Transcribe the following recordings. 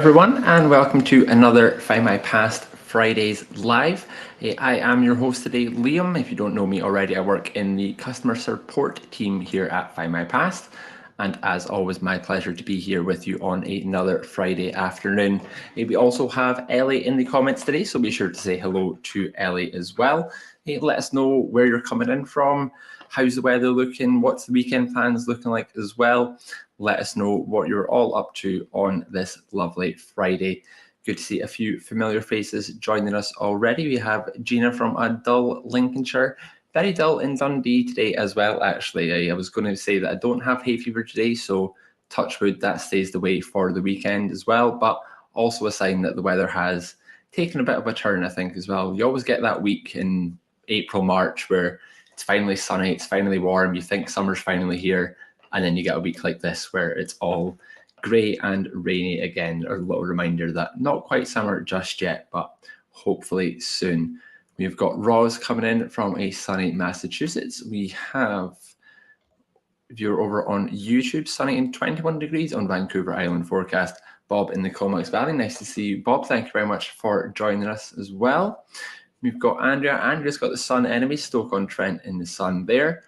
everyone, and welcome to another Findmypast Fridays Live. I am your host today, Liam. If you don't know me already, I work in the customer support team here at Findmypast. And as always, my pleasure to be here with you on another Friday afternoon. We also have Ellie in the comments today, so be sure to say hello to Ellie as well. Let us know where you're coming in from, how's the weather looking, what's the weekend plans looking like as well. Let us know what you're all up to on this lovely Friday. Good to see a few familiar faces joining us already. We have Gina from Dull, Lincolnshire. Very dull in Dundee today as well, actually. I was going to say that I don't have hay fever today, so touch wood, that stays the way for the weekend as well, but also a sign that the weather has taken a bit of a turn, I think, as well. You always get that week in April, March, where it's finally sunny, it's finally warm, you think summer's finally here, and then you get a week like this where it's all grey and rainy again. A little reminder that not quite summer just yet, but hopefully soon. We've got Roz coming in from a sunny Massachusetts. We have a viewer over on YouTube, sunny and 21 degrees on Vancouver Island forecast. Bob in the Comox Valley, nice to see you, Bob. Thank you very much for joining us as well. We've got Andrea. Andrea's got the sun enemy, Stoke-on-Trent in the sun there.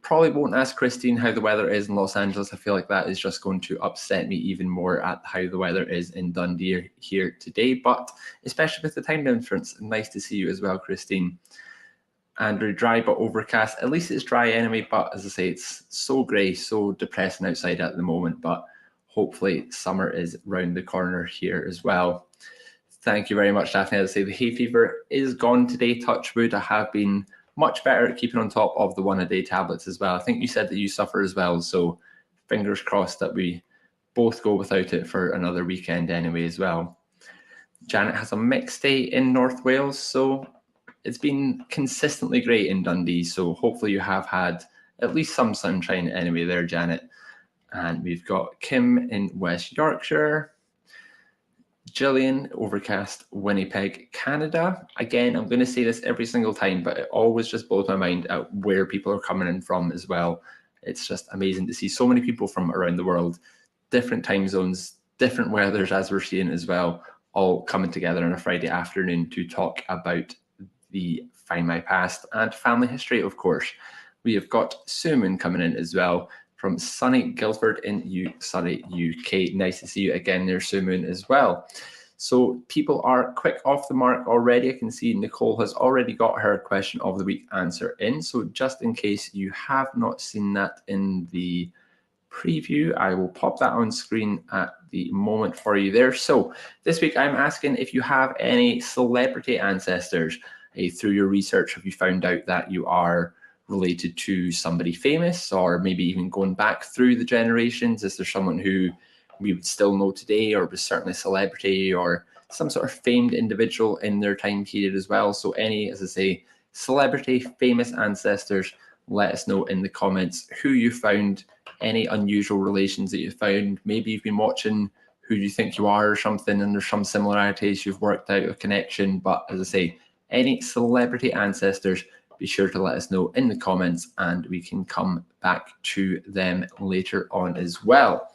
Probably won't ask Christine how the weather is in Los Angeles. I feel like that is just going to upset me even more at how the weather is in Dundee here today, but especially with the time difference, nice to see you as well, Christine. Andrew, dry but overcast. At least it's dry anyway, but as I say, it's so grey, so depressing outside at the moment, but hopefully summer is round the corner here as well. Thank you very much, Daphne. As I say, the hay fever is gone today, touch wood. I have been much better at keeping on top of the one-a-day tablets as well. I think you said that you suffer as well, so fingers crossed that we both go without it for another weekend anyway as well. Janet has a mixed day in North Wales, so it's been consistently great in Dundee, so hopefully you have had at least some sunshine anyway there, Janet. And we've got Kim in West Yorkshire. Gillian, overcast, Winnipeg, Canada. Again, I'm going to say this every single time, but it always just blows my mind at where people are coming in from as well. It's just amazing to see so many people from around the world, different time zones, different weathers as we're seeing as well, all coming together on a Friday afternoon to talk about the Findmypast and family history, of course. We have got Suman coming in as well from sunny Guildford in Surrey, UK. Nice to see you again there, Suman, as well. So people are quick off the mark already. I can see Nicole has already got her question of the week answer in. So just in case you have not seen that in the preview, I will pop that on screen at the moment for you there. So this week I'm asking if you have any celebrity ancestors. Through your research, have you found out that you are related to somebody famous, or maybe even going back through the generations? Is there someone who we would still know today, or was certainly a celebrity, or some sort of famed individual in their time period as well? So any, as I say, celebrity, famous ancestors, let us know in the comments who you found, any unusual relations that you found. Maybe you've been watching Who You Think You Are or something, and there's some similarities, you've worked out a connection. But as I say, any celebrity ancestors, be sure to let us know in the comments, and we can come back to them later on as well.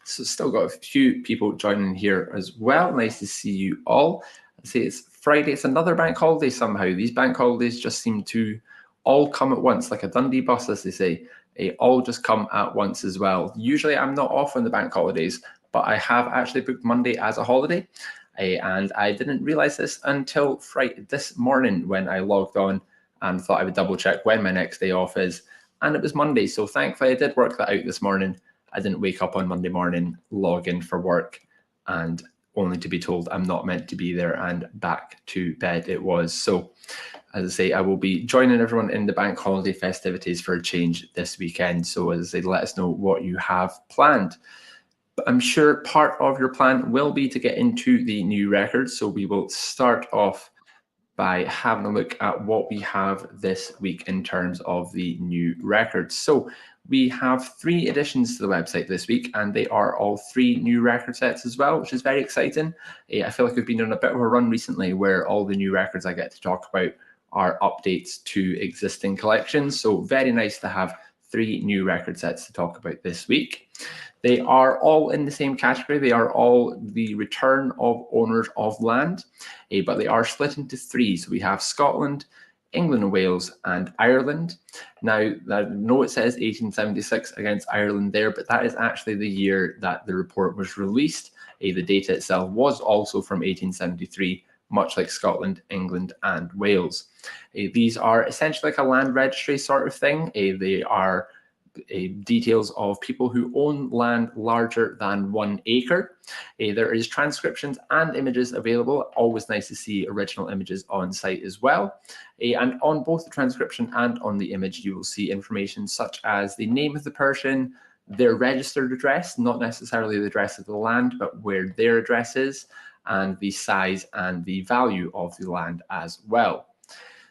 So still got a few people joining here as well. Nice to see you all. I say it's Friday, it's another bank holiday somehow. These bank holidays just seem to all come at once, like a Dundee bus, as they say. They all just come at once as well. Usually I'm not off on the bank holidays, but I have actually booked Monday as a holiday. And I didn't realize this until Friday this morning when I logged on and thought I would double check when my next day off is, and it was Monday. So thankfully I did work that out this morning. I didn't wake up on Monday morning, log in for work, and only to be told I'm not meant to be there, and back to bed it was. So as I say, I will be joining everyone in the bank holiday festivities for a change this weekend. So as I say, let us know what you have planned. I'm sure part of your plan will be to get into the new records. So we will start off by having a look at what we have this week in terms of the new records. So we have 3 additions to the website this week, and they are all 3 new record sets as well, which is very exciting. I feel like we've been on a bit of a run recently where all the new records I get to talk about are updates to existing collections. So very nice to have 3 new record sets to talk about this week. They are all in the same category. They are all the return of owners of land, but they are split into three. So we have Scotland, England and Wales, and Ireland. Now, I know it says 1876 against Ireland there, but that is actually the year that the report was released. The data itself was also from 1873, much like Scotland, England, and Wales. These are essentially like a land registry sort of thing. They are details of people who own land larger than 1 acre. There is transcriptions and images available. Always nice to see original images on site as well. And on both the transcription and on the image, you will see information such as the name of the person, their registered address, not necessarily the address of the land, but where their address is, and the size and the value of the land as well.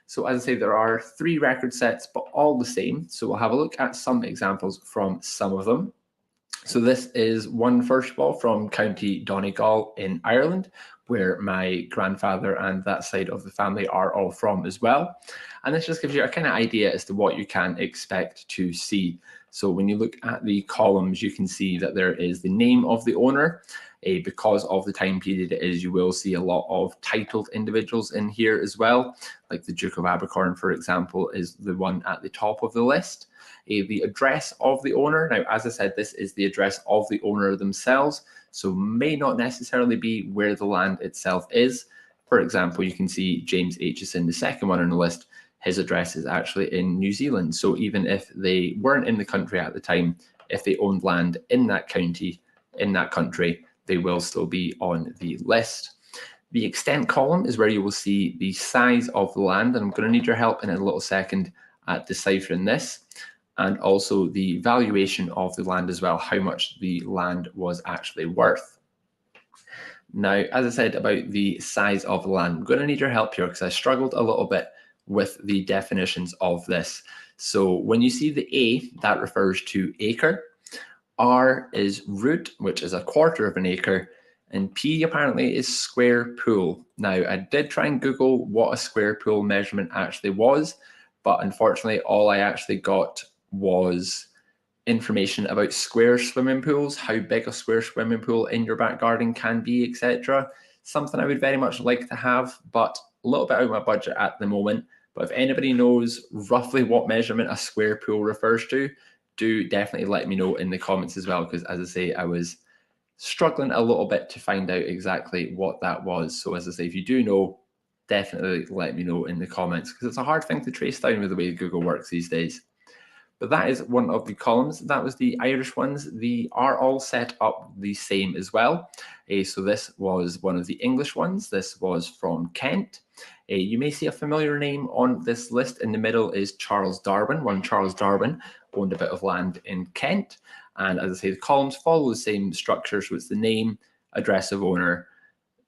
So as I say, there are 3 record sets, but all the same. So we'll have a look at some examples from some of them. So this is one, first of all, from County Donegal in Ireland, where my grandfather and that side of the family are all from as well. And this just gives you a kind of idea as to what you can expect to see. So when you look at the columns, you can see that there is the name of the owner. Because of the time period it is, you will see a lot of titled individuals in here as well. Like the Duke of Abercorn, for example, is the one at the top of the list. The address of the owner. Now, as I said, this is the address of the owner themselves, so may not necessarily be where the land itself is. For example, you can see James Aitchison, the second one on the list. His address is actually in New Zealand. So even if they weren't in the country at the time, if they owned land in that county, in that country, they will still be on the list. The extent column is where you will see the size of the land, and I'm going to need your help in a little second at deciphering this, and also the valuation of the land as well, how much the land was actually worth. Now, as I said about the size of the land, I'm going to need your help here because I struggled a little bit with the definitions of this. So when you see the A, that refers to acre. R is root, which is 1/4 of an acre, and P apparently is square pool. Now, I did try and Google what a square pool measurement actually was, but unfortunately, all I actually got was information about square swimming pools, how big a square swimming pool in your back garden can be, etc. Something I would very much like to have, but a little bit out of my budget at the moment. But if anybody knows roughly what measurement a square pool refers to, do definitely let me know in the comments as well, because as I say, I was struggling a little bit to find out exactly what that was. So as I say, if you do know, definitely let me know in the comments, because it's a hard thing to trace down with the way Google works these days. But that is one of the columns. That was the Irish ones. They are all set up the same as well. So this was one of the English ones. This was from Kent. You may see a familiar name on this list. In the middle is Charles Darwin. One Charles Darwin owned a bit of land in Kent. And as I say, the columns follow the same structure. So it's the name, address of owner,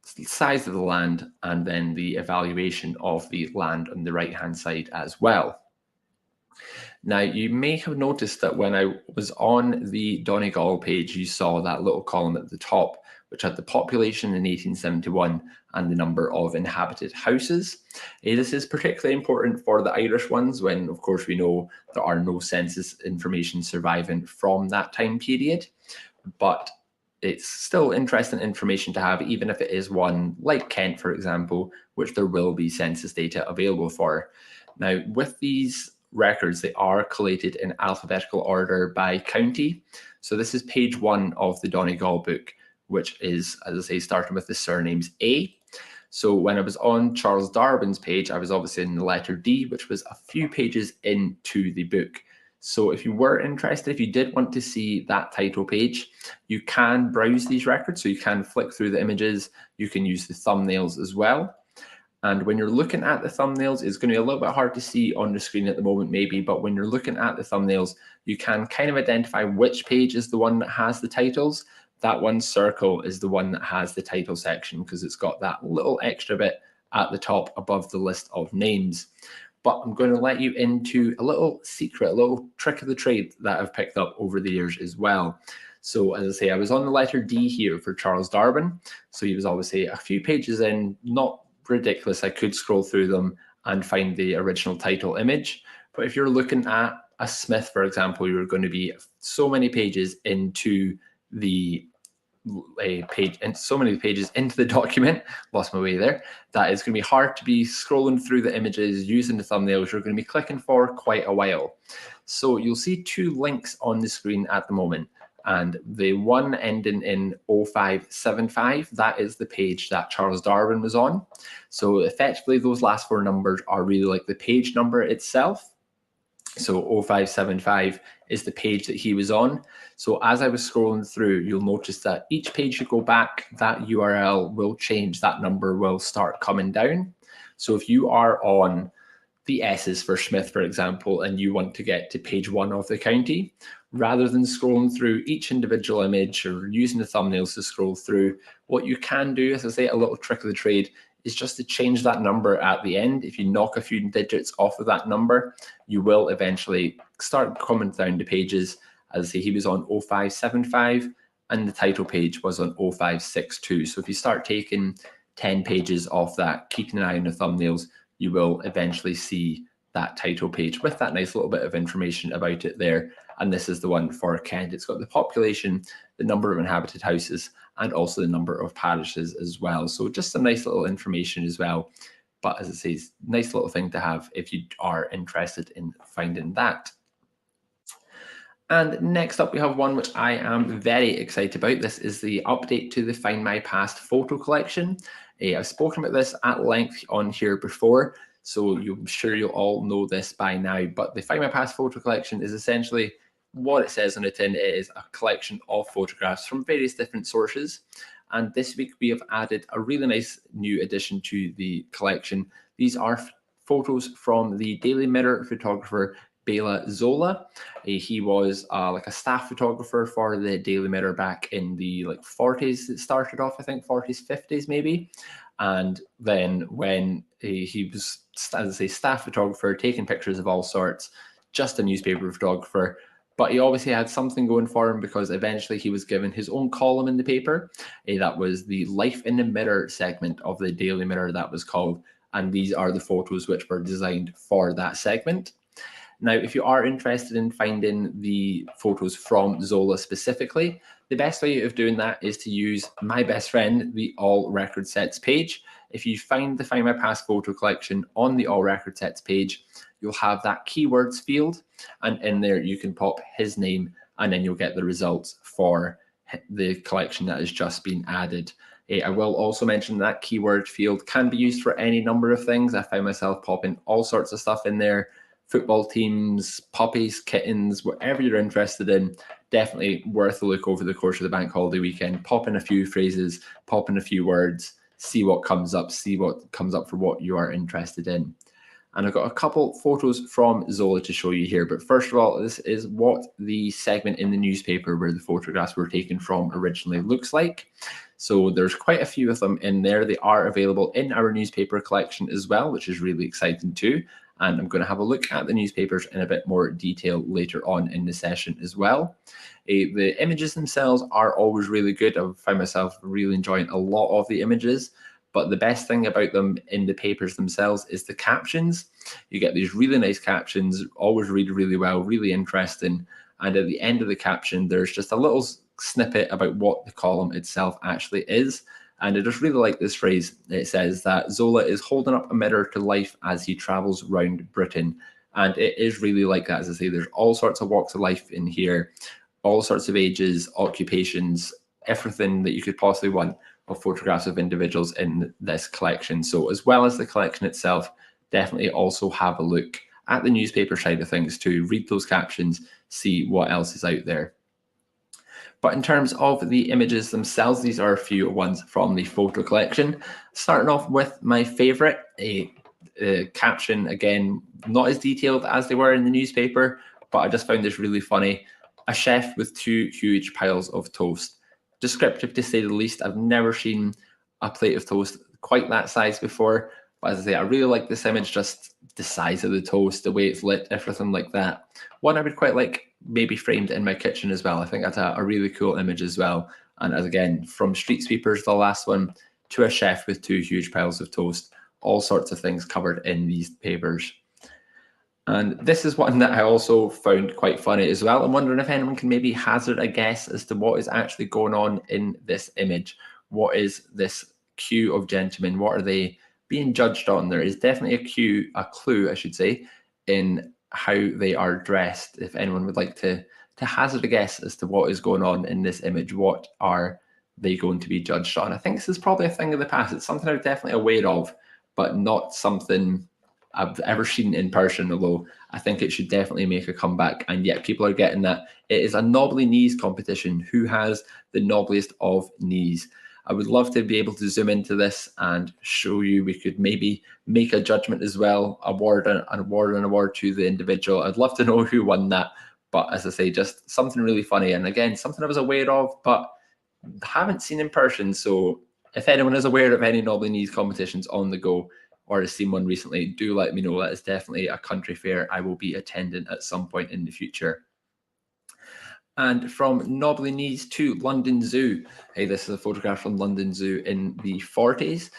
size of the land, and then the evaluation of the land on the right-hand side as well. Now, you may have noticed that when I was on the Donegal page, you saw that little column at the top, which had the population in 1871 and the number of inhabited houses. This is particularly important for the Irish ones when, of course, we know there are no census information surviving from that time period. But it's still interesting information to have, even if it is one like Kent, for example, which there will be census data available for. Now, with these records, they are collated in alphabetical order by county. So this is page 1 of the Donegal book, which is, as I say, starting with the surnames A. So when I was on Charles Darwin's page, I was obviously in the letter D, which was a few pages into the book. So if you were interested, if you did want to see that title page, you can browse these records. So you can flick through the images, you can use the thumbnails as well. And when you're looking at the thumbnails, it's going to be a little bit hard to see on the screen at the moment, maybe, but when you're looking at the thumbnails, you can kind of identify which page is the one that has the titles. That one circle is the one that has the title section because it's got that little extra bit at the top above the list of names. But I'm going to let you into a little secret, a little trick of the trade that I've picked up over the years as well. So as I say, I was on the letter D here for Charles Darwin. So he was obviously a few pages in, not ridiculous. I could scroll through them and find the original title image. But if you're looking at a Smith, for example, you're going to be so many pages into the a page and so many pages into the document, lost my way there, that it's going to be hard to be scrolling through the images using the thumbnails. You're going to be clicking for quite a while. So you'll see two links on the screen at the moment, and the one ending in 0575, that is the page that Charles Darwin was on. So effectively those last four numbers are really like the page number itself. So 0575 is the page that he was on. So as I was scrolling through, you'll notice that each page you go back, that URL will change, that number will start coming down. So if you are on the S's for Smith, for example, and you want to get to page 1 of the county, rather than scrolling through each individual image or using the thumbnails to scroll through, what you can do, as I say, a little trick of the trade, is just to change that number at the end. If you knock a few digits off of that number, you will eventually start coming down to pages. As I say, he was on 0575 and the title page was on 0562. So if you start taking 10 pages off that, keeping an eye on the thumbnails, you will eventually see that title page with that nice little bit of information about it there. And this is the one for Kent. It's got the population, the number of inhabited houses, and also the number of parishes as well. So just some nice little information as well. But as I say, it's a nice little thing to have if you are interested in finding that. And next up, we have one which I am very excited about. This is the update to the Find My Past photo collection. I've spoken about this at length on here before, so I'm sure you'll all know this by now. But the Find My Past photo collection is essentially what it says on the tin. It is a collection of photographs from various different sources. And this week we have added a really nice new addition to the collection. These are photos from the Daily Mirror photographer Bela Zola. He was like a staff photographer for the Daily Mirror back in the 40s. It started off, I think, 40s, 50s maybe. And then when he was, as I say, staff photographer, taking pictures of all sorts, just a newspaper photographer. But he obviously had something going for him because eventually he was given his own column in the paper. That was the Life in the Mirror segment of the Daily Mirror, that was called. And these are the photos which were designed for that segment. Now, if you are interested in finding the photos from Zola specifically, the best way of doing that is to use my best friend, the All Record Sets page. If you find the Find My Past photo collection on the All Record Sets page, you'll have that keywords field, and in there you can pop his name, and then you'll get the results for the collection that has just been added. I will also mention that keyword field can be used for any number of things. I find myself popping all sorts of stuff in there. Football teams, puppies, kittens, whatever you're interested in, definitely worth a look over the course of the bank holiday weekend. Pop in a few phrases, pop in a few words, see what comes up for what you are interested in. And I've got a couple photos from Zola to show you here. But first of all, this is what the segment in the newspaper where the photographs were taken from originally looks like. So there's quite a few of them in there. They are available in our newspaper collection as well, which is really exciting too. And I'm going to have a look at the newspapers in a bit more detail later on in the session as well. The images themselves are always really good. I find myself really enjoying a lot of the images. But the best thing about them in the papers themselves is the captions. You get these really nice captions, always read really well, really interesting. And at the end of the caption, there's just a little snippet about what the column itself actually is. And I just really like this phrase. It says that Zola is holding up a mirror to life as he travels round Britain. And it is really like that. As I say, there's all sorts of walks of life in here, all sorts of ages, occupations, everything that you could possibly want of photographs of individuals in this collection. So as well as the collection itself, definitely also have a look at the newspaper side of things to read those captions, see what else is out there. But in terms of the images themselves, these are a few ones from the photo collection. Starting off with my favorite, a caption, again, not as detailed as they were in the newspaper, but I just found this really funny. A chef with 2 huge piles of toast. Descriptive to say the least. I've never seen a plate of toast quite that size before. But as I say, I really like this image, just the size of the toast, the way it's lit, everything like that. One I would quite like maybe framed in my kitchen as well. I think that's a really cool image as well. And as again, from street sweepers, the last one, to a chef with 2 huge piles of toast, all sorts of things covered in these papers. And this is one that I also found quite funny as well. I'm wondering if anyone can maybe hazard a guess as to what is actually going on in this image. What is this queue of gentlemen? What are they being judged on? There is definitely a clue, I should say, in how they are dressed. If anyone would like to hazard a guess as to what is going on in this image, what are they going to be judged on? I think this is probably a thing of the past. It's something I'm definitely aware of, but not something I've ever seen in person, although I think it should definitely make a comeback. And yet people are getting that. It is a knobbly knees competition. Who has the knobbliest of knees? I would love to be able to zoom into this and show you. We could maybe make a judgment as well, award an award to the individual. I'd love to know who won that. But as I say, just something really funny. And again, something I was aware of, but haven't seen in person. So if anyone is aware of any knobbly knees competitions on the go or has seen one recently, do let me know. That is definitely a country fair I will be attending at some point in the future. And from knobbly knees to London Zoo. Hey, this is a photograph from London Zoo in the 40s.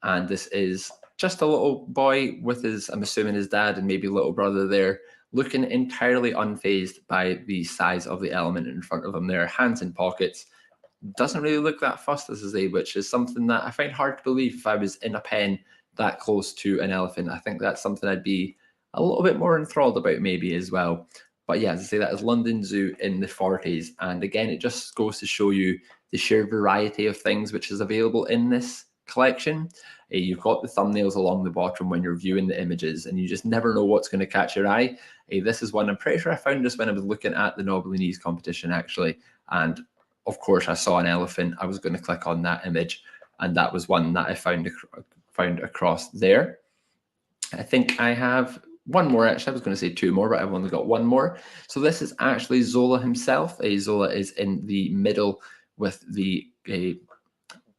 And this is just a little boy with his, I'm assuming his dad and maybe little brother there, looking entirely unfazed by the size of the element in front of him there, hands in pockets. Doesn't really look that fussed, as I say, which is something that I find hard to believe if I was in a pen that close to an elephant. I think that's something I'd be a little bit more enthralled about maybe as well. But yeah, as I say, that is London Zoo in the 40s. And again, it just goes to show you the sheer variety of things which is available in this collection. You've got the thumbnails along the bottom when you're viewing the images, and you just never know what's going to catch your eye. This is one, I'm pretty sure I found this when I was looking at the knobbly knees competition, actually. And of course, I saw an elephant. I was going to click on that image, and that was one that I found across there. I think I have one more, actually. I was going to say two more, but I've only got one more. So this is actually Zola himself. Zola is in the middle with the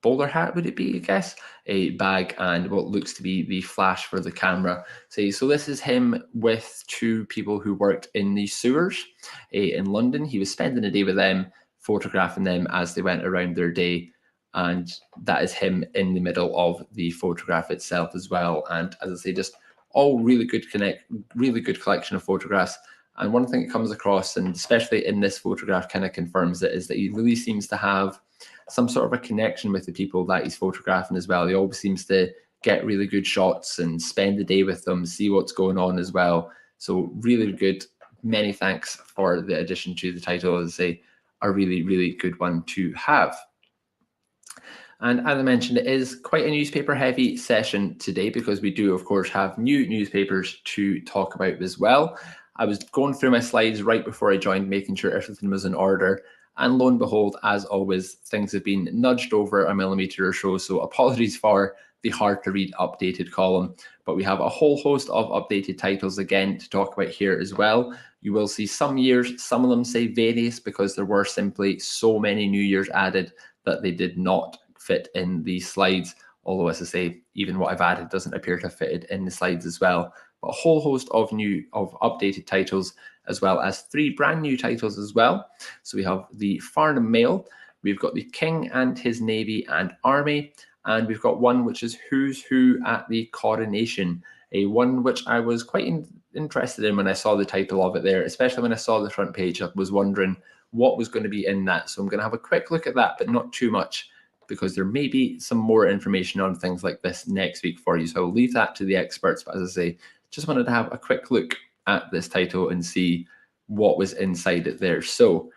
bowler hat, would it be, I guess, a bag and what looks to be the flash for the camera. So this is him with two people who worked in the sewers in London. He was spending a day with them, photographing them as they went around their day. And that is him in the middle of the photograph itself as well. And as I say, just all really good collection of photographs. And one thing that comes across, and especially in this photograph kind of confirms it, is that he really seems to have some sort of a connection with the people that he's photographing as well. He always seems to get really good shots and spend the day with them, see what's going on as well. So really good. Many thanks for the addition to the title. As I say, a really, really good one to have. And as I mentioned, it is quite a newspaper heavy session today because we do, of course, have new newspapers to talk about as well. I was going through my slides right before I joined, making sure everything was in order. And lo and behold, as always, things have been nudged over a millimeter or so. So apologies for the hard to read updated column, but we have a whole host of updated titles again to talk about here as well. You will see some years, some of them say various because there were simply so many new years added that they did not fit in the slides. Although, as I say, even what I've added doesn't appear to have fitted in the slides as well. But a whole host of updated titles, as well as 3 brand new titles as well. So we have the Farnham Mail, we've got the King and his Navy and Army, and we've got one which is Who's Who at the Coronation, a one which I was quite interested in when I saw the title of it there, especially when I saw the front page. I was wondering what was going to be in that. So I'm going to have a quick look at that, but not too much, because there may be some more information on things like this next week for you. So I'll leave that to the experts. But as I say, just wanted to have a quick look at this title and see what was inside it there. So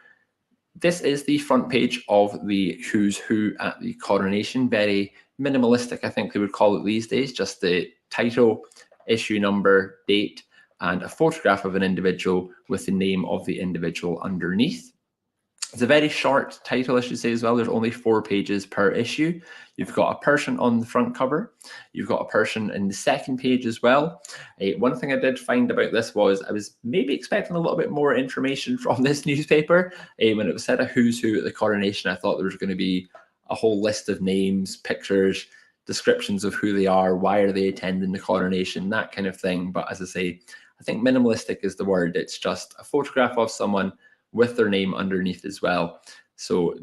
this is the front page of the Who's Who at the Coronation. Very minimalistic, I think they would call it these days. Just the title, issue number, date, and a photograph of an individual with the name of the individual underneath. It's a very short title, I should say, as well. There's only 4 pages per issue. You've got a person on the front cover. You've got a person in the second page as well. One thing I did find about this was I was maybe expecting a little bit more information from this newspaper. When it was said a Who's Who at the Coronation, I thought there was going to be a whole list of names, pictures, descriptions of who they are, why are they attending the coronation, that kind of thing. But as I say, I think minimalistic is the word. It's just a photograph of someone with their name underneath as well. So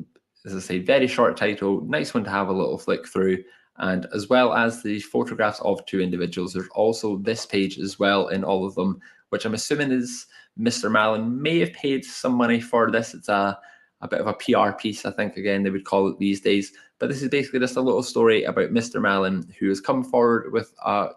as I say, very short title, nice one to have a little flick through. And as well as the photographs of 2 individuals, there's also this page as well in all of them, which I'm assuming is Mr. Malin may have paid some money for this. It's a bit of a PR piece, I think, again, they would call it these days. But this is basically just a little story about Mr. Malin, who has come forward with a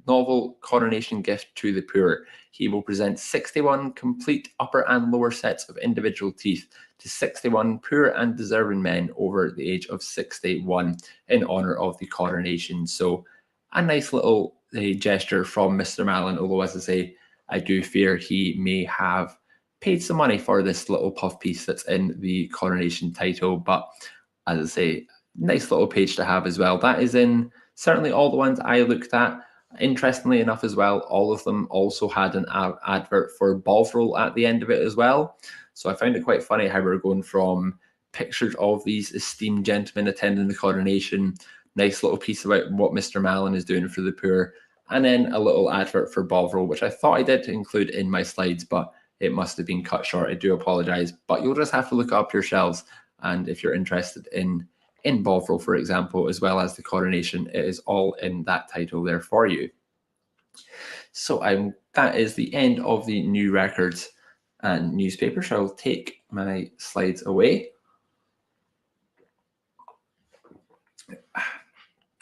novel coronation gift to the poor. He will present 61 complete upper and lower sets of individual teeth to 61 poor and deserving men over the age of 61 in honour of the coronation. So a nice little gesture from Mr. Malin, although, as I say, I do fear he may have paid some money for this little puff piece that's in the coronation title. But as I say, nice little page to have as well. That is in certainly all the ones I looked at. Interestingly enough as well, all of them also had an advert for Bovril at the end of it as well. So I found it quite funny how we're going from pictures of these esteemed gentlemen attending the coronation, nice little piece about what Mr. Malin is doing for the poor, and then a little advert for Bovril, which I thought I did include in my slides, but it must have been cut short. I do apologise, but you'll just have to look up yourselves. And if you're interested in Bovril, for example, as well as the coronation, it is all in that title there for you. So that is the end of the new records and newspapers. So I'll take my slides away.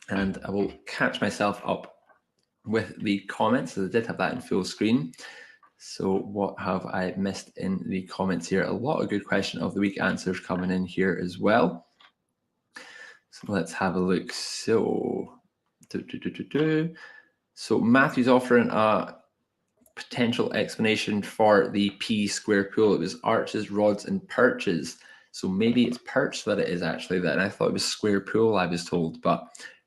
And I will catch myself up with the comments, as I did have that in full screen. So what have I missed in the comments here? A lot of good question of the week answers coming in here as well. So let's have a look. So, so Matthew's offering a potential explanation for the P square pool. It was arches, rods, and perches. So maybe it's perch that it is actually that. And I thought it was square pool, I was told, but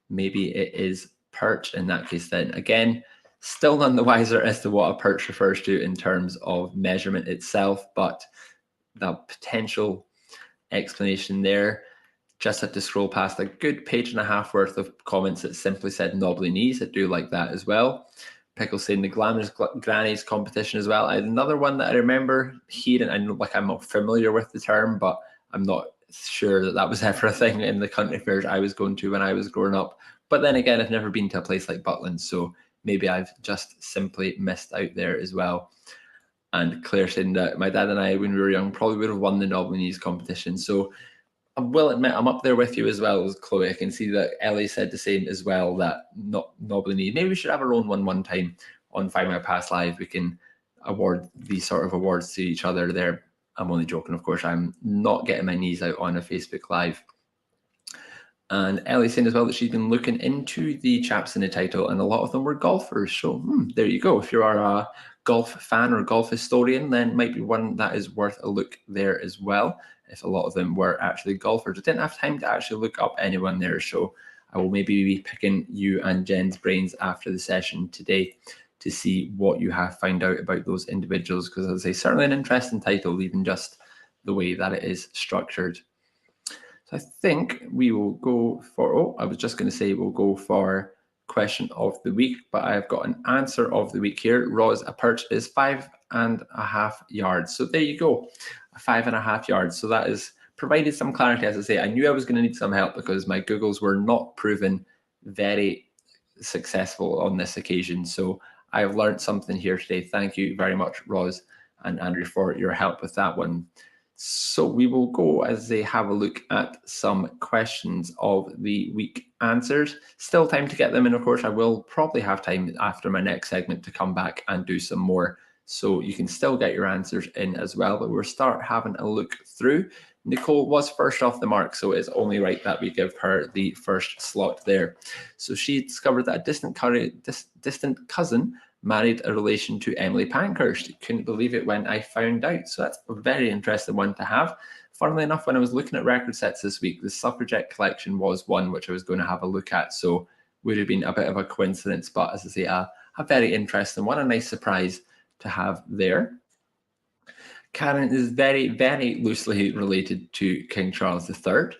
maybe it is perch in that case then. Again, still none the wiser as to what a perch refers to in terms of measurement itself, but the potential explanation there. Just had to scroll past a good page and a half worth of comments that simply said knobbly knees. I do like that as well. Pickle saying the glamorous grannies competition as well. I had another one that I remember hearing. I know, like, I'm not familiar with the term, but I'm not sure that that was ever a thing in the country fairs I was going to when I was growing up. But then again, I've never been to a place like Butlin, so maybe I've just simply missed out there as well. And Claire saying that my dad and I, when we were young, probably would have won the knobbly knees competition. So I will admit I'm up there with you as well as Chloe. I can see that Ellie said the same as well, that not knobbly knee. Maybe we should have our own one time on Findmypast Live. We can award these sort of awards to each other there. I'm only joking, of course. I'm not getting my knees out on a Facebook Live. And Ellie's saying as well that she's been looking into the chaps in the title, and a lot of them were golfers. So there you go. If you are a golf fan or golf historian, then might be one that is worth a look there as well, if a lot of them were actually golfers. I didn't have time to actually look up anyone there, so I will maybe be picking you and Jen's brains after the session today to see what you have found out about those individuals, because as I say, certainly an interesting title, even just the way that it is structured. So I think we will go for, I was just going to say we'll go for question of the week, but I've got an answer of the week here. Roz, a perch is 5.5 yards. So there you go, 5.5 yards. So that has provided some clarity. As I say, I knew I was going to need some help because my Googles were not proven very successful on this occasion. So I've learned something here today. Thank you very much, Roz and Andrew, for your help with that one. So we will go as they have a look at some questions of the week answers. Still time to get them in, of course. I will probably have time after my next segment to come back and do some more. So you can still get your answers in as well, but we'll start having a look through. Nicole was first off the mark, so it's only right that we give her the first slot there. So she discovered that a distant cousin married a relation to Emily Pankhurst. Couldn't believe it when I found out. So that's a very interesting one to have. Funnily enough, when I was looking at record sets this week, the Suffragette collection was one which I was going to have a look at. So would have been a bit of a coincidence, but as I say, a very interesting one, a nice surprise to have there. Karen is very, very loosely related to King Charles III.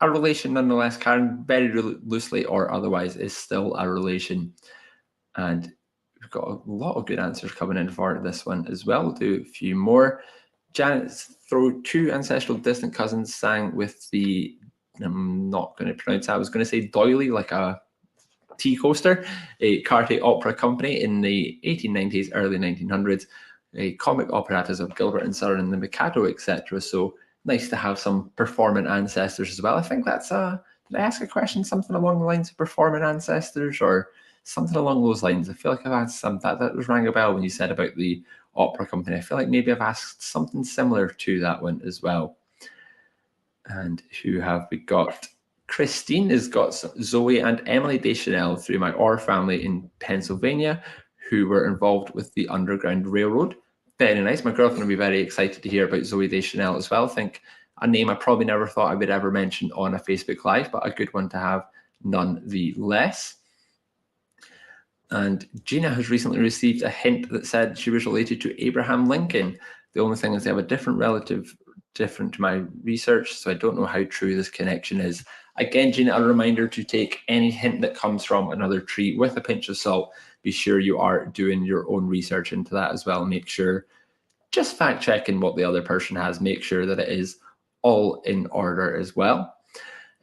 A relation nonetheless. Karen, very loosely or otherwise, is still a relation. And we've got a lot of good answers coming in for this one as well. We'll do a few more. Janet throw two ancestral distant cousins sang with the, I'm not going to pronounce that. I was going to say doily, like a tea coaster, a carte opera company in the 1890s, early 1900s, comic operators of Gilbert and Sullivan and the Mikado, etc. So nice to have some performing ancestors as well. I think that's did I ask a question something along the lines of performing ancestors or something along those lines? I feel like I've asked some that was rang a bell when you said about the opera company. I feel like maybe I've asked something similar to that one as well. And who have we got? Christine has got Zoe and Emily Deschanel through my Orr family in Pennsylvania, who were involved with the Underground Railroad. Very nice. My girlfriend will be very excited to hear about Zoe Deschanel as well. I think a name I probably never thought I would ever mention on a Facebook Live, but a good one to have nonetheless. And Gina has recently received a hint that said she was related to Abraham Lincoln. The only thing is they have a different relative, different to my research, so I don't know how true this connection is. Again, Gina, a reminder to take any hint that comes from another tree with a pinch of salt. Be sure you are doing your own research into that as well. Make sure, just fact checking what the other person has, make sure that it is all in order as well.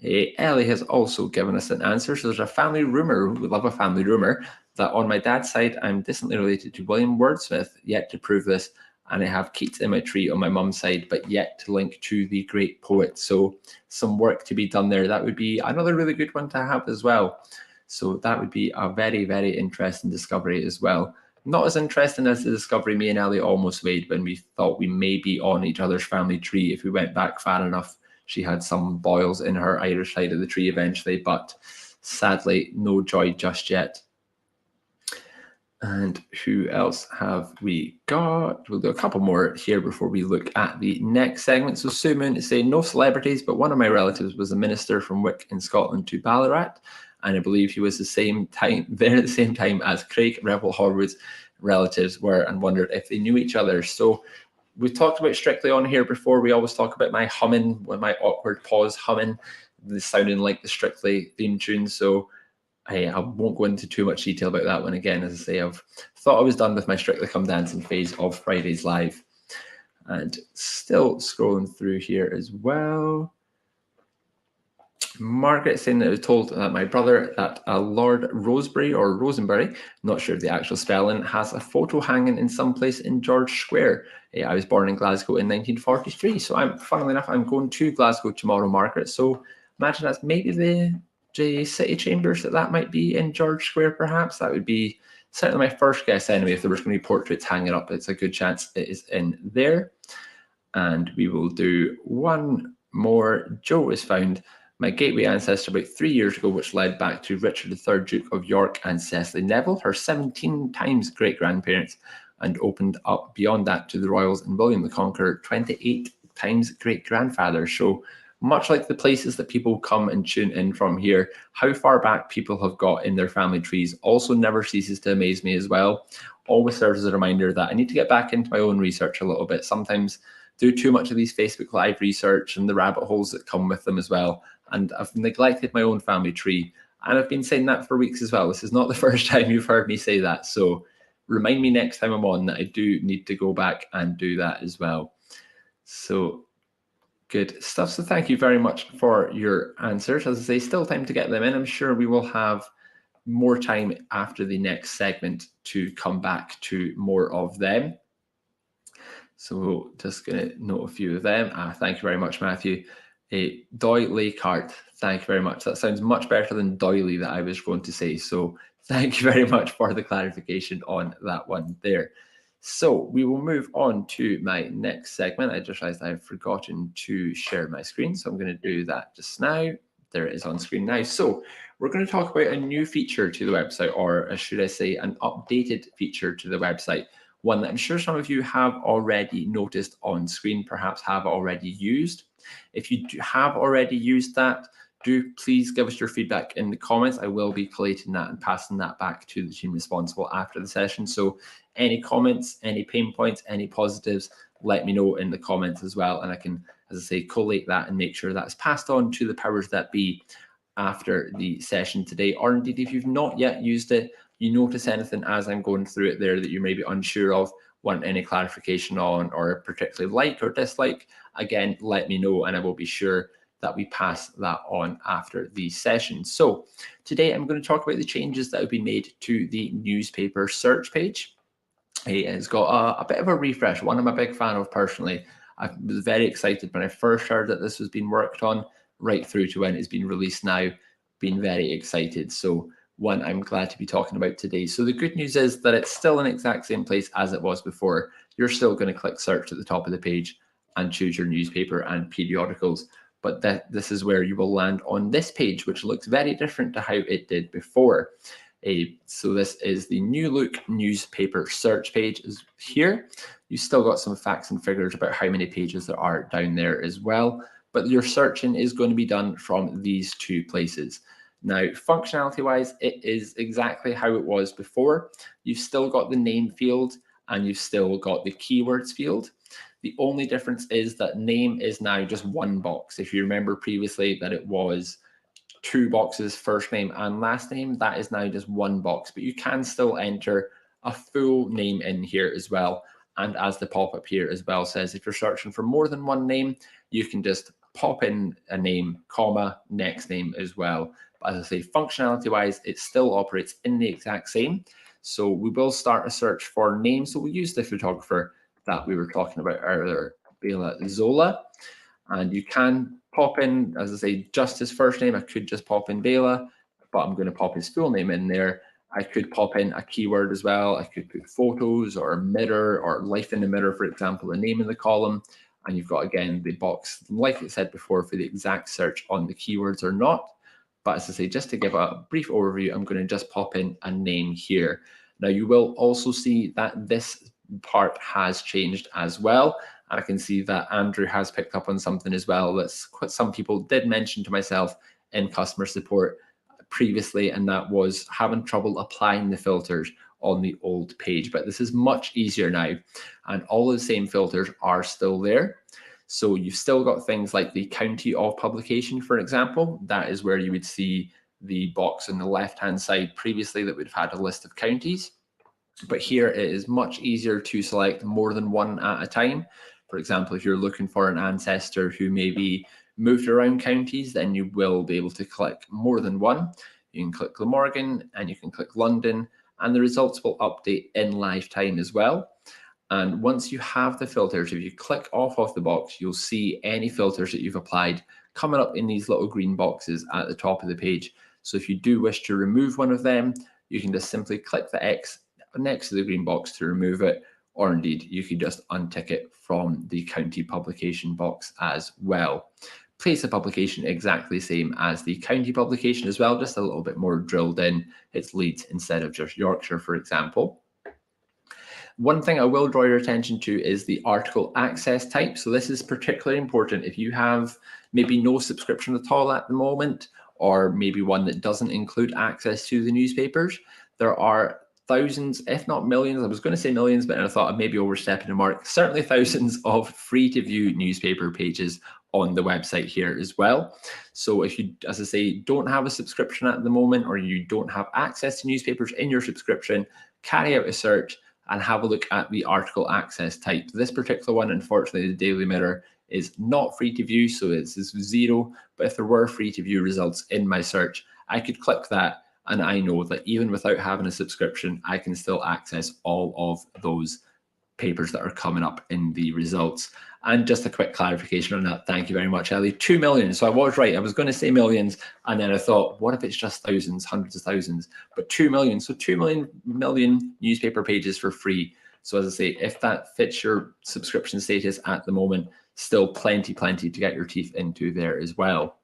Ellie has also given us an answer. So there's a family rumor, we love a family rumor, that on my dad's side, I'm distantly related to William Wordsmith, yet to prove this. And I have Keats in my tree on my mum's side, but yet to link to the great poet. So some work to be done there. That would be another really good one to have as well. So that would be a very, very interesting discovery as well. Not as interesting as the discovery me and Ellie almost made when we thought we may be on each other's family tree if we went back far enough. She had some boils in her Irish side of the tree eventually, but sadly, no joy just yet. And who else have we got? We'll do a couple more here before we look at the next segment. So Sue Moon is saying, no celebrities, but one of my relatives was a minister from Wick in Scotland to Ballarat. And I believe he was there at the same time as Craig Revel Horwood's relatives were, and wondered if they knew each other. So we've talked about Strictly on here before. We always talk about my humming, when my awkward pause humming, sounding like the Strictly theme tune. So I won't go into too much detail about that one again. As I say, I've thought I was done with my Strictly Come Dancing phase of Fridays Live. And still scrolling through here as well. Margaret saying that I was told that my brother, that Lord Rosebery or Rosenberry, not sure of the actual spelling, has a photo hanging in some place in George Square. I was born in Glasgow in 1943. So funnily enough, I'm going to Glasgow tomorrow, Margaret. So imagine that's maybe the city chambers that might be in George Square, perhaps. That would be certainly my first guess anyway. If there was going to be portraits hanging up, it's a good chance it is in there. And we will do one more. Joe has found my gateway ancestor about 3 years ago, which led back to Richard III, Duke of York, and Cecily Neville, her 17 times great-grandparents, and opened up beyond that to the royals and William the Conqueror, 28 times great-grandfather. So much like the places that people come and tune in from here, how far back people have got in their family trees also never ceases to amaze me as well. Always serves as a reminder that I need to get back into my own research a little bit. Sometimes do too much of these Facebook Live research and the rabbit holes that come with them as well. And I've neglected my own family tree. And I've been saying that for weeks as well. This is not the first time you've heard me say that. So remind me next time I'm on that I do need to go back and do that as well. So good stuff. So thank you very much for your answers. As I say, still time to get them in. I'm sure we will have more time after the next segment to come back to more of them. So just going to note a few of them. Thank you very much, Matthew. Doy Lakehart, thank you very much. That sounds much better than doily that I was going to say. So thank you very much for the clarification on that one there. So we will move on to my next segment. I just realized I've forgotten to share my screen. So I'm going to do that just now. There it is on screen now. So we're going to talk about a new feature to the website, or should I say an updated feature to the website. One that I'm sure some of you have already noticed on screen, perhaps have already used. If you have already used that, do please give us your feedback in the comments. I will be collating that and passing that back to the team responsible after the session. So any comments, any pain points, any positives, let me know in the comments as well. And I can, as I say, collate that and make sure that's passed on to the powers that be after the session today. Or indeed, if you've not yet used it, you notice anything as I'm going through it there that you may be unsure of, want any clarification on, or particularly like or dislike, again, let me know and I will be sure that we pass that on after the session. So today I'm going to talk about the changes that have been made to the newspaper search page. It's got a bit of a refresh, one I'm a big fan of personally. I was very excited when I first heard that this was being worked on, right through to when it's been released now. Been very excited. So one I'm glad to be talking about today. So the good news is that it's still in the exact same place as it was before. You're still going to click search at the top of the page and choose your newspaper and periodicals. But this is where you will land on this page, which looks very different to how it did before. So this is the new look newspaper search page is here. You still got some facts and figures about how many pages there are down there as well, but your searching is going to be done from these two places. Now, functionality wise, it is exactly how it was before. You've still got the name field and you've still got the keywords field. The only difference is that name is now just one box. If you remember previously that it was two boxes, first name and last name, that is now just one box, but you can still enter a full name in here as well. And as the pop-up here as well says, if you're searching for more than one name, you can just pop in a name, comma, next name as well. But as I say, functionality wise, it still operates in the exact same. So we will start a search for names. So we'll use the photographer that we were talking about earlier, Bela Zola. And you can pop in, as I say, just his first name. I could just pop in Bela, but I'm going to pop his full name in there. I could pop in a keyword as well. I could put photos or mirror or life in the mirror, for example, a name in the column. And you've got, again, the box, like I said before, for the exact search on the keywords or not. But as I say, just to give a brief overview, I'm going to just pop in a name here. Now, you will also see that this part has changed as well. And I can see that Andrew has picked up on something as well that's what some people did mention to myself in customer support previously, and that was having trouble applying the filters on the old page. But this is much easier now, and all the same filters are still there. So you've still got things like the county of publication, for example. That is where you would see the box on the left-hand side previously that would have had a list of counties. But here it is much easier to select more than one at a time. For example, if you're looking for an ancestor who maybe moved around counties, then you will be able to click more than one. You can click Glamorgan and you can click London, and the results will update in live time as well. And once you have the filters, if you click off of the box, you'll see any filters that you've applied coming up in these little green boxes at the top of the page. So if you do wish to remove one of them, you can just simply click the X next to the green box to remove it, or indeed you can just untick it from the county publication box as well. Place of publication exactly the same as the county publication as well, just a little bit more drilled in. It's Leeds instead of just Yorkshire, for example. One thing I will draw your attention to is the article access type. So this is particularly important if you have maybe no subscription at all at the moment, or maybe one that doesn't include access to the newspapers. There are thousands, if not millions, I was going to say millions, but I thought I'd maybe overstepping the mark, certainly thousands of free to view newspaper pages on the website here as well. So if you, as I say, don't have a subscription at the moment, or you don't have access to newspapers in your subscription, carry out a search and have a look at the article access type. This particular one, unfortunately, the Daily Mirror, is not free to view, so it's 0. But if there were free to view results in my search, I could click that, and I know that even without having a subscription, I can still access all of those papers that are coming up in the results. And just a quick clarification on that. Thank you very much, Ellie. 2 million. So I was right. I was going to say millions, and then I thought, what if it's just thousands, hundreds of thousands? But 2 million. So 2 million newspaper pages for free. So as I say, if that fits your subscription status at the moment, still plenty to get your teeth into there as well.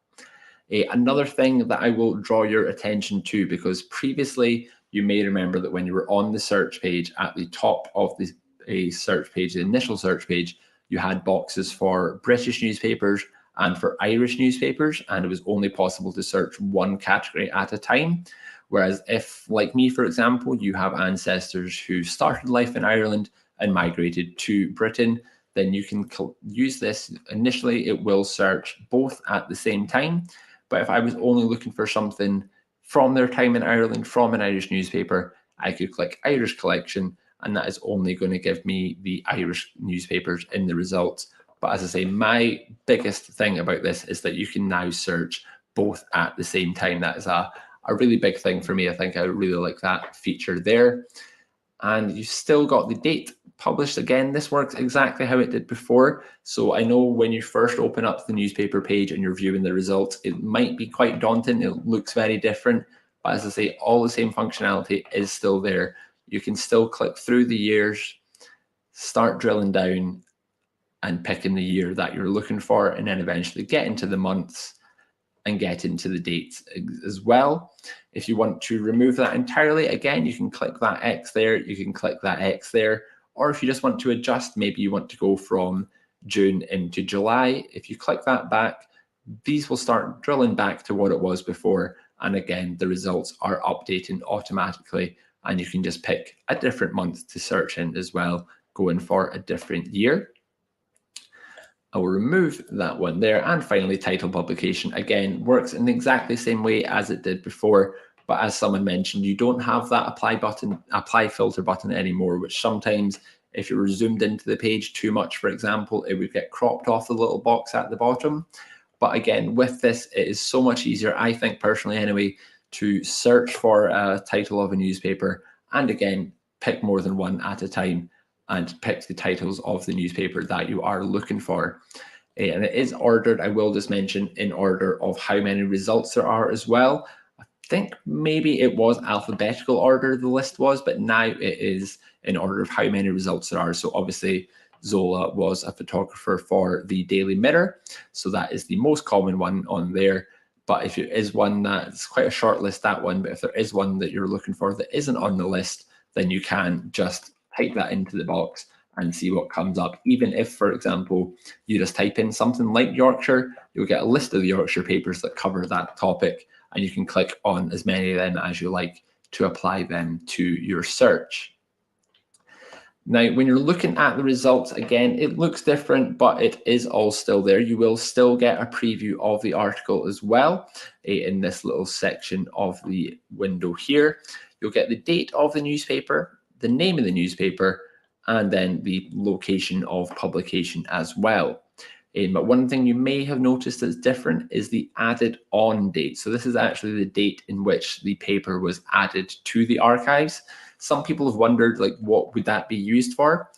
Another thing that I will draw your attention to, because previously you may remember that when you were on the search page at the top of the search page, the initial search page, you had boxes for British newspapers and for Irish newspapers, and it was only possible to search one category at a time. Whereas if, like me, for example, you have ancestors who started life in Ireland and migrated to Britain, then you can use this. Initially, it will search both at the same time. But if I was only looking for something from their time in Ireland, from an Irish newspaper, I could click Irish collection, and that is only going to give me the Irish newspapers in the results. But as I say, my biggest thing about this is that you can now search both at the same time. That is a really big thing for me. I think I really like that feature there. And you've still got the date published. Again, this works exactly how it did before. So I know when you first open up the newspaper page and you're viewing the results, it might be quite daunting. It looks very different. But as I say, all the same functionality is still there. You can still click through the years, start drilling down and picking the year that you're looking for, and then eventually get into the months and get into the dates as well. If you want to remove that entirely, again, you can click that X there, you can click that X there, or if you just want to adjust, maybe you want to go from June into July, if you click that back, these will start drilling back to what it was before. And again, the results are updating automatically, and you can just pick a different month to search in as well, going for a different year. I will remove that one there. And finally, title publication, again, works in exactly the same way as it did before. But as someone mentioned, you don't have that apply filter button anymore, which sometimes if you were zoomed into the page too much, for example, it would get cropped off the little box at the bottom. But again, with this, it is so much easier, I think personally anyway, to search for a title of a newspaper and again, pick more than one at a time and pick the titles of the newspaper that you are looking for. And it is ordered, I will just mention, in order of how many results there are as well. I think maybe it was alphabetical order the list was, but now it is in order of how many results there are. So obviously Zola was a photographer for the Daily Mirror, so that is the most common one on there. But if it is one that's quite a short list, that one, but if there is one that you're looking for that isn't on the list, then you can just type that into the box and see what comes up. Even if, for example, you just type in something like Yorkshire, you'll get a list of the Yorkshire papers that cover that topic, and you can click on as many of them as you like to apply them to your search. Now, when you're looking at the results, again, it looks different, but it is all still there. You will still get a preview of the article as well in this little section of the window here. You'll get the date of the newspaper, the name of the newspaper, and then the location of publication as well. But one thing you may have noticed that's different is the added on date. So this is actually the date in which the paper was added to the archives. Some people have wondered, like, what would that be used for?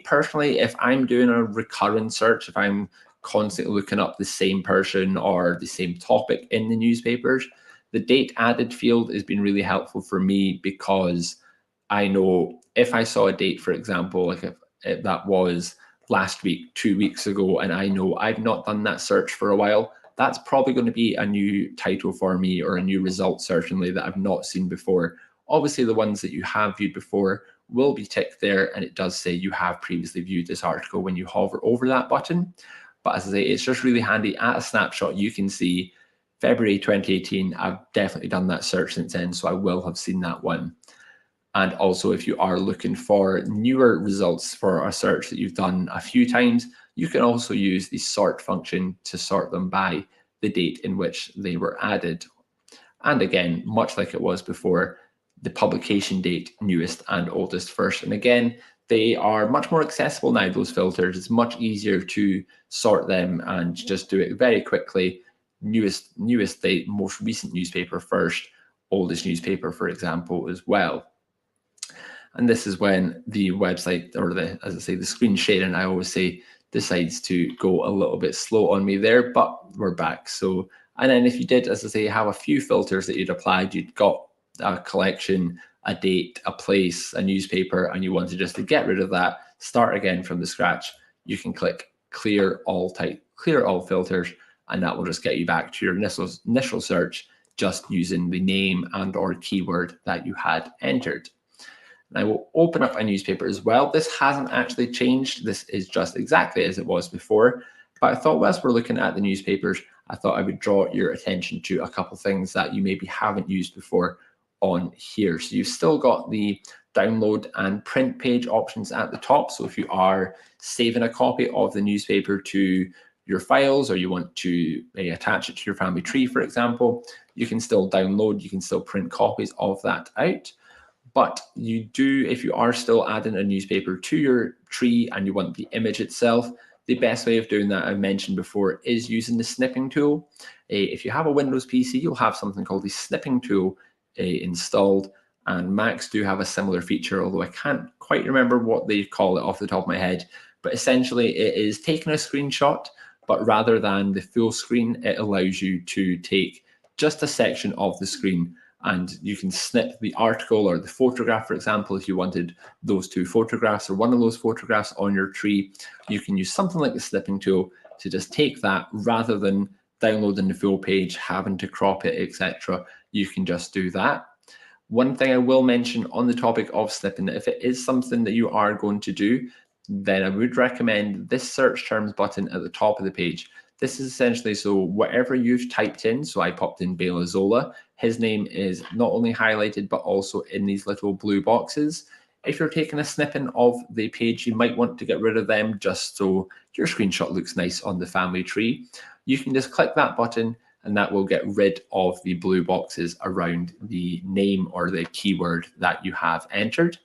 Personally, if I'm doing a recurrent search, if I'm constantly looking up the same person or the same topic in the newspapers, the date added field has been really helpful for me, because I know if I saw a date, for example, like if that was last week, 2 weeks ago, and I know I've not done that search for a while, that's probably going to be a new title for me or a new result, certainly, that I've not seen before. Obviously, the ones that you have viewed before will be ticked there, and it does say you have previously viewed this article when you hover over that button. But as I say, it's just really handy. At a snapshot, you can see February 2018, I've definitely done that search since then, so I will have seen that one. And also, if you are looking for newer results for a search that you've done a few times, you can also use the sort function to sort them by the date in which they were added. And again, much like it was before, the publication date, newest and oldest first. And again, they are much more accessible now, those filters. It's much easier to sort them and just do it very quickly. Newest date, most recent newspaper first, oldest newspaper, for example, as well. And this is when the website, or as I say, the screen sharing, I always say, decides to go a little bit slow on me there, but we're back. So, and then if you did, as I say, have a few filters that you'd applied, you'd got a collection, a date, a place, a newspaper, and you wanted just to get rid of that, start again from the scratch, you can click clear all filters, and that will just get you back to your initial search, just using the name and or keyword that you had entered. And I will open up a newspaper as well. This hasn't actually changed. This is just exactly as it was before. But I thought, whilst we're looking at the newspapers, I thought I would draw your attention to a couple of things that you maybe haven't used before on here. So you've still got the download and print page options at the top. So if you are saving a copy of the newspaper to your files, or you want to attach it to your family tree, for example, you can still download, you can still print copies of that out. But you do, if you are still adding a newspaper to your tree and you want the image itself, The best way of doing that, I mentioned before, is using the snipping tool. If you have a Windows PC, you'll have something called the snipping tool installed, and Macs do have a similar feature, although I can't quite remember what they call it off the top of my head. But essentially, it is taking a screenshot, but rather than the full screen, it allows you to take just a section of the screen, and you can snip the article or the photograph, for example. If you wanted those two photographs or one of those photographs on your tree, you can use something like the snipping tool to just take that, rather than downloading the full page, having to crop it, etc. You can just do that. One thing I will mention on the topic of snipping, if it is something that you are going to do, then I would recommend this search terms button at the top of the page. This is essentially, so whatever you've typed in, so I popped in Bela Zola, his name is not only highlighted, but also in these little blue boxes. If you're taking a snipping of the page, you might want to get rid of them just so your screenshot looks nice on the family tree. You can just click that button, and that will get rid of the blue boxes around the name or the keyword that you have entered.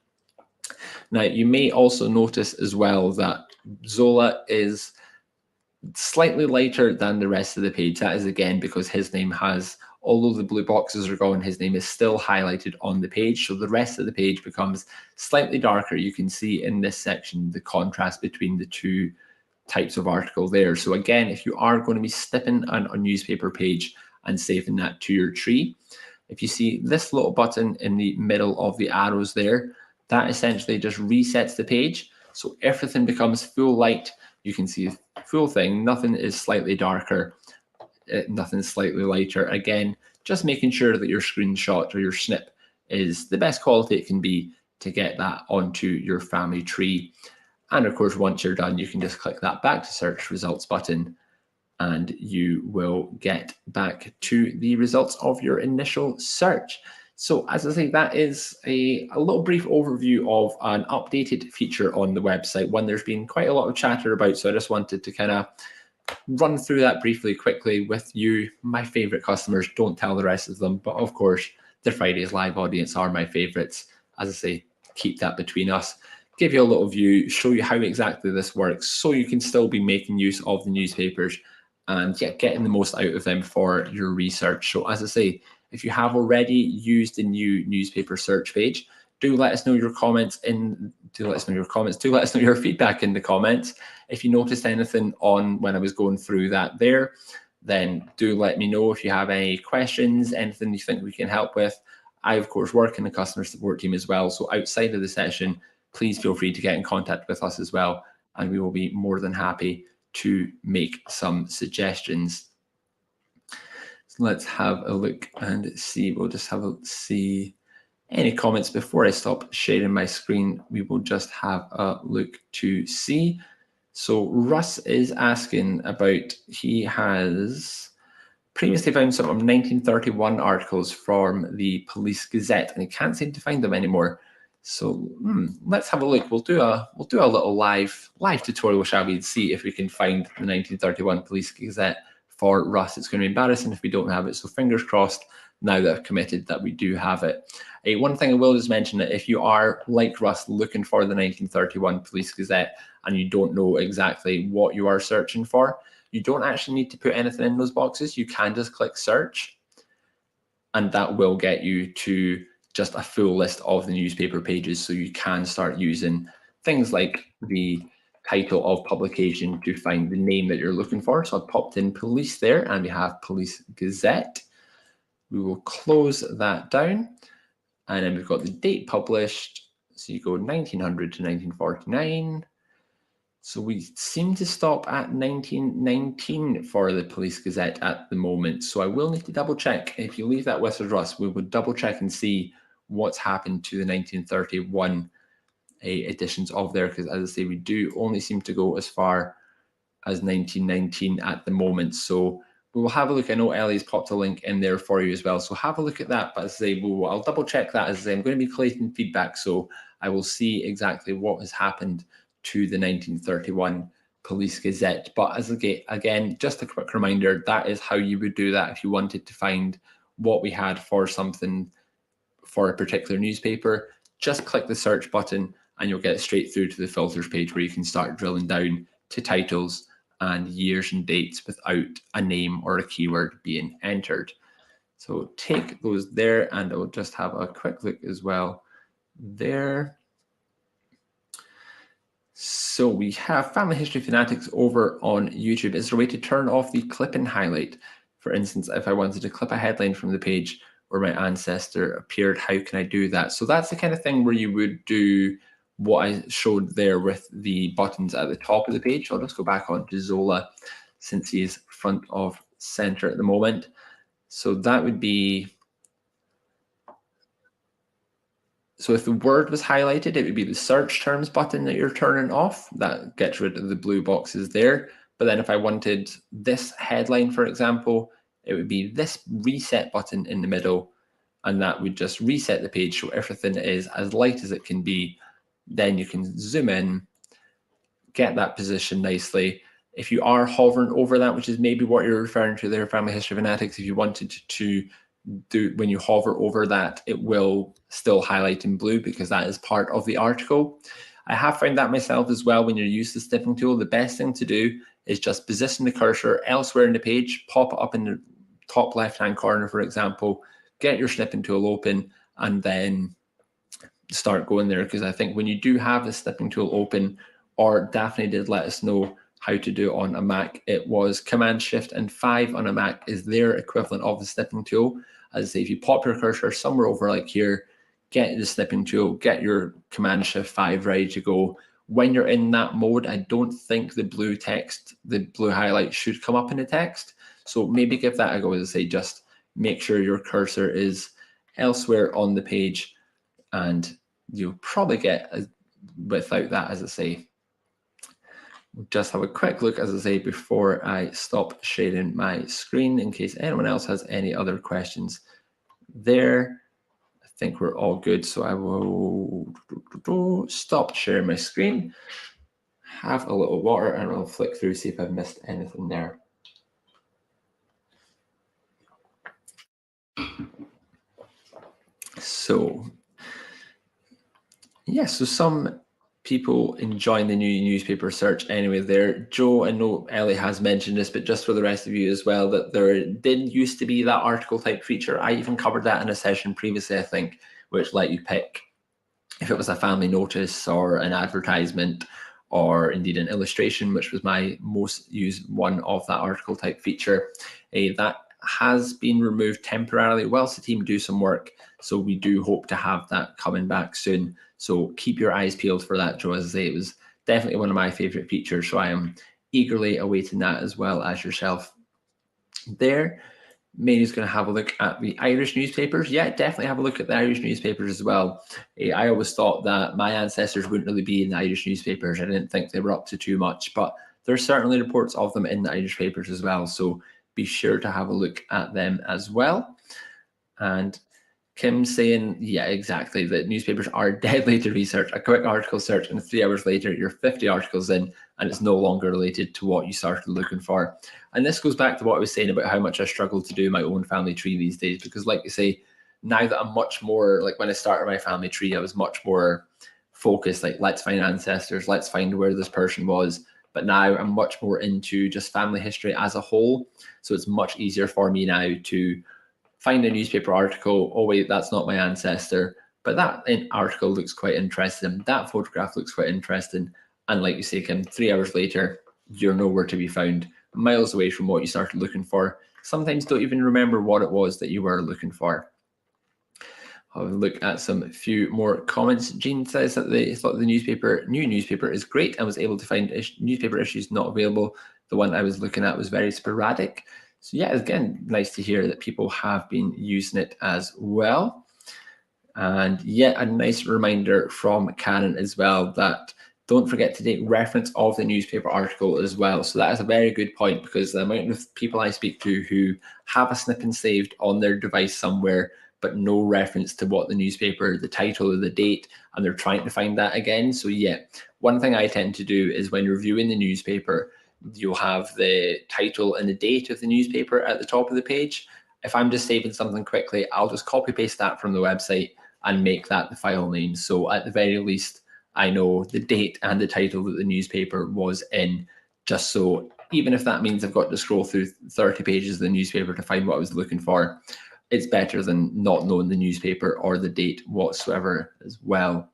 Now, you may also notice as well that Zola is slightly lighter than the rest of the page. That is again because his name has, although the blue boxes are gone, his name is still highlighted on the page. So the rest of the page becomes slightly darker. You can see in this section the contrast between the two types of article there. So again, if you are going to be snipping a newspaper page and saving that to your tree, if you see this little button in the middle of the arrows there, that essentially just resets the page. So everything becomes full light. You can see full thing, nothing is slightly darker, nothing slightly lighter. Again, just making sure that your screenshot or your snip is the best quality it can be to get that onto your family tree. And of course, once you're done, you can just click that back to search results button, and you will get back to the results of your initial search. So as I say, that is a little brief overview of an updated feature on the website, one there's been quite a lot of chatter about. So I just wanted to kind of run through that briefly, quickly with you, my favorite customers. Don't tell the rest of them, but of course, the Fridays live audience are my favorites. As I say, keep that between us. Give you a little view, show you how exactly this works, so you can still be making use of the newspapers and getting the most out of them for your research. So as I say, if you have already used the new newspaper search page, do let us know your comments do let us know your feedback in the comments. If you noticed anything on when I was going through that there, then do let me know. If you have any questions, anything you think we can help with. I, of course, work in the customer support team as well. So outside of the session, please feel free to get in contact with us as well, and we will be more than happy to make some suggestions. So let's have a look and see. We'll just have a see any comments before I stop sharing my screen. We will just have a look to see. So Russ is asking about, he has previously found some 1931 articles from the Police Gazette, and he can't seem to find them anymore. So let's have a look. We'll do a little live tutorial, shall we, see if we can find the 1931 Police Gazette for Russ. It's going to be embarrassing if we don't have it. So fingers crossed, now that I've committed, that we do have it. One thing I will just mention, that if you are like Russ looking for the 1931 Police Gazette and you don't know exactly what you are searching for, you don't actually need to put anything in those boxes. You can just click search, and that will get you to just a full list of the newspaper pages. So you can start using things like the title of publication to find the name that you're looking for. So I popped in police there, and we have Police Gazette. We will close that down, and then we've got the date published. So you go 1900 to 1949. So we seem to stop at 1919 for the Police Gazette at the moment. So I will need to double check. If you leave that with us, we will double check and see what's happened to the 1931 editions of there, because as I say, we do only seem to go as far as 1919 at the moment. So we will have a look. I know Ellie's popped a link in there for you as well, so have a look at that. But as I say, I'll double check that. As I say, I'm going to be collating feedback, so I will see exactly what has happened to the 1931 Police Gazette. But as again, just a quick reminder, that is how you would do that if you wanted to find what we had for something for a particular newspaper. Just click the search button and you'll get straight through to the filters page where you can start drilling down to titles and years and dates without a name or a keyword being entered. So take those there, and I'll just have a quick look as well there. So we have Family History Fanatics over on YouTube. Is there a way to turn off the clip and highlight? For instance, if I wanted to clip a headline from the page where my ancestor appeared, how can I do that? So that's the kind of thing where you would do what I showed there with the buttons at the top of the page. I'll just go back on to Zola since he's front of center at the moment. So that would be, so if the word was highlighted, it would be the search terms button that you're turning off. That gets rid of the blue boxes there. But then if I wanted this headline, for example, it would be this reset button in the middle, and that would just reset the page so everything is as light as it can be. Then you can zoom in, get that position nicely. If you are hovering over that, which is maybe what you're referring to there, Family History Fanatics, if you wanted to do, when you hover over that, it will still highlight in blue because that is part of the article. I have found that myself as well. When you use the snipping tool, the best thing to do is just position the cursor elsewhere in the page, pop it up in the top left-hand corner, for example, get your snipping tool open, and then start going there. Because I think when you do have the snipping tool open, or Daphne did let us know how to do it on a Mac, it was Command Shift and 5 on a Mac is their equivalent of the snipping tool. As I say, if you pop your cursor somewhere over like here, get the snipping tool, get your Command Shift 5 ready to go. When you're in that mode, I don't think the blue text, the blue highlight should come up in the text. So maybe give that a go. As I say, just make sure your cursor is elsewhere on the page, and you'll probably get without that, as I say. Just have a quick look, as I say, before I stop sharing my screen in case anyone else has any other questions there. I think we're all good, so I will stop sharing my screen, have a little water, and I'll flick through, see if I've missed anything there. So, yeah, so some people enjoying the new newspaper search anyway there. Joe, I know Ellie has mentioned this, but just for the rest of you as well, that there did used to be that article type feature. I even covered that in a session previously, I think, which let you pick if it was a family notice or an advertisement or indeed an illustration, which was my most used one of that article type feature. That has been removed temporarily whilst the team do some work. So we do hope to have that coming back soon. So keep your eyes peeled for that, Joe. As I say, it was definitely one of my favorite features. So I am eagerly awaiting that as well as yourself there. Mary's going to have a look at the Irish newspapers. Yeah, definitely have a look at the Irish newspapers as well. I always thought that my ancestors wouldn't really be in the Irish newspapers. I didn't think they were up to too much, but there's certainly reports of them in the Irish papers as well. So be sure to have a look at them as well. And Kim saying, yeah, exactly, that newspapers are deadly to research. A quick article search and 3 hours later, you're 50 articles in and it's no longer related to what you started looking for. And this goes back to what I was saying about how much I struggle to do my own family tree these days, because like you say, now that I'm much more, like when I started my family tree, I was much more focused, like let's find ancestors, let's find where this person was. But now I'm much more into just family history as a whole. So it's much easier for me now to find a newspaper article. Oh wait, that's not my ancestor, but that article looks quite interesting. That photograph looks quite interesting. And like you say, Kim, 3 hours later, you're nowhere to be found, miles away from what you started looking for. Sometimes don't even remember what it was that you were looking for. I'll look at some few more comments. Jean says that they thought the new newspaper is great and was able to find newspaper issues not available. The one I was looking at was very sporadic. So yeah, again, nice to hear that people have been using it as well. And yet a nice reminder from Karen as well that don't forget to take reference of the newspaper article as well. So that is a very good point, because the amount of people I speak to who have a snipping saved on their device somewhere, but no reference to what the newspaper, the title or the date, and they're trying to find that again. So yeah, one thing I tend to do is when reviewing the newspaper, you'll have the title and the date of the newspaper at the top of the page. If I'm just saving something quickly, I'll just copy paste that from the website and make that the file name. So at the very least, I know the date and the title that the newspaper was in. just so even if that means I've got to scroll through 30 pages of the newspaper to find what I was looking for, it's better than not knowing the newspaper or the date whatsoever as well.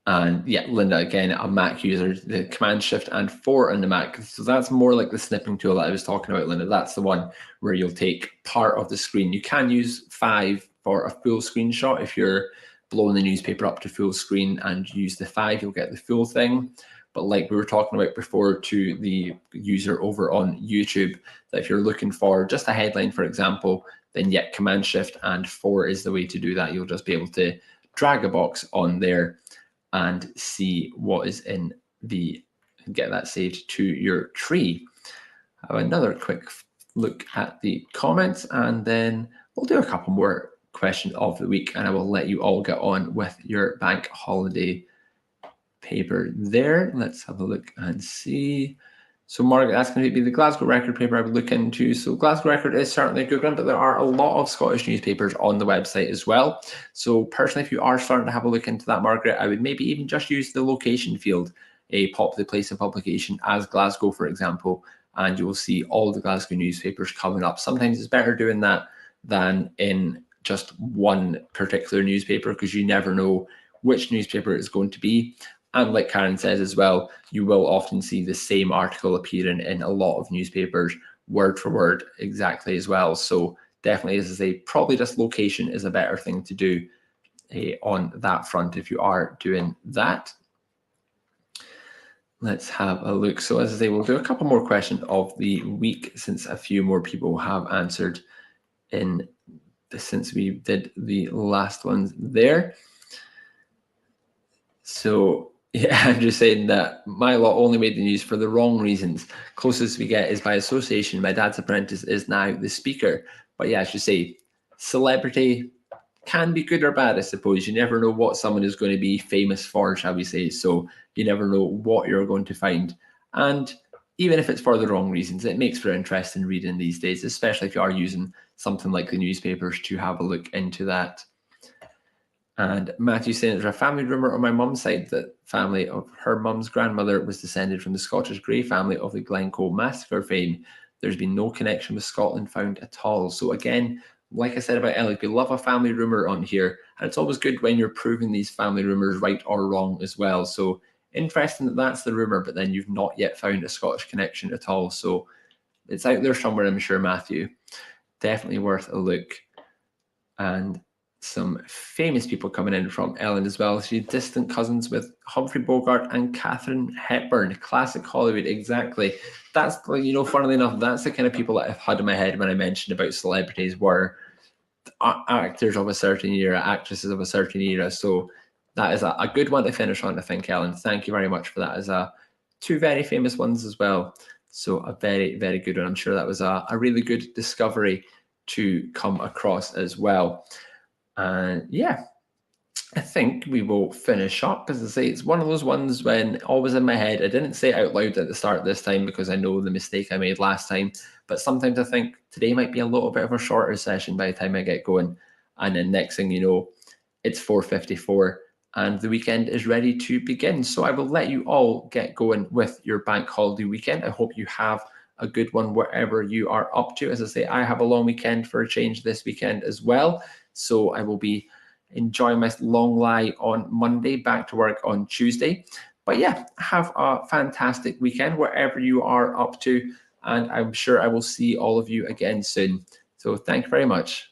And yeah, Linda, again, a Mac user, the Command Shift and 4 on the Mac. So that's more like the snipping tool that I was talking about, Linda. That's the one where you'll take part of the screen. You can use 5 for a full screenshot. If you're blowing the newspaper up to full screen and use the 5, you'll get the full thing. But like we were talking about before to the user over on YouTube, that if you're looking for just a headline, for example, then yeah, Command Shift and 4 is the way to do that. You'll just be able to drag a box on there and see what is in the, get that saved to your tree. Have another quick look at the comments, and then we'll do a couple more questions of the week, and I will let you all get on with your bank holiday paper there. Let's have a look and see. So Margaret asking me to be the Glasgow Record paper I would look into. So Glasgow Record is certainly a good one, but there are a lot of Scottish newspapers on the website as well. So personally, if you are starting to have a look into that, Margaret, I would maybe even just use the location field, pop the place of publication as Glasgow, for example, and you will see all the Glasgow newspapers coming up. Sometimes it's better doing that than in just one particular newspaper, because you never know which newspaper it's going to be. And like Karen says as well, you will often see the same article appearing in a lot of newspapers, word for word, exactly as well. So definitely, as I say, probably just location is a better thing to do on that front if you are doing that. Let's have a look. So as I say, we'll do a couple more questions of the week, since a few more people have answered in since we did the last ones there. So yeah, I'm just saying that my lot only made the news for the wrong reasons. Closest we get is by association. My dad's apprentice is now the speaker. But yeah, I should say, celebrity can be good or bad, I suppose. You never know what someone is going to be famous for, shall we say. So you never know what you're going to find. And even if it's for the wrong reasons, it makes for interesting reading these days, especially if you are using something like the newspapers to have a look into that. And Matthew saying there's a family rumour on my mum's side that family of her mum's grandmother was descended from the Scottish Grey family of the Glencoe massacre fame. There's been no connection with Scotland found at all. So again, like I said about Ellie, we love a family rumour on here, and it's always good when you're proving these family rumours right or wrong as well. So interesting that that's the rumour, but then you've not yet found a Scottish connection at all. So it's out there somewhere, I'm sure, Matthew. Definitely worth a look. And some famous people coming in from Ellen as well. She's distant cousins with Humphrey Bogart and Katharine Hepburn. Classic Hollywood, exactly. That's, you know, funnily enough, that's the kind of people that I've had in my head when I mentioned about celebrities, were actors of a certain era, actresses of a certain era. So that is a good one to finish on, I think, Ellen. Thank you very much for that. As two very famous ones as well. So a very, very good one. I'm sure that was a really good discovery to come across as well. And yeah, I think we will finish up. As I say, it's one of those ones when always in my head, I didn't say it out loud at the start this time because I know the mistake I made last time, but sometimes I think today might be a little bit of a shorter session by the time I get going. And then next thing you know, it's 4:54 and the weekend is ready to begin. So I will let you all get going with your bank holiday weekend. I hope you have a good one wherever you are up to. As I say, I have a long weekend for a change this weekend as well. So I will be enjoying my long lie on Monday, back to work on Tuesday. But yeah, have a fantastic weekend wherever you are up to. And I'm sure I will see all of you again soon. So thank you very much.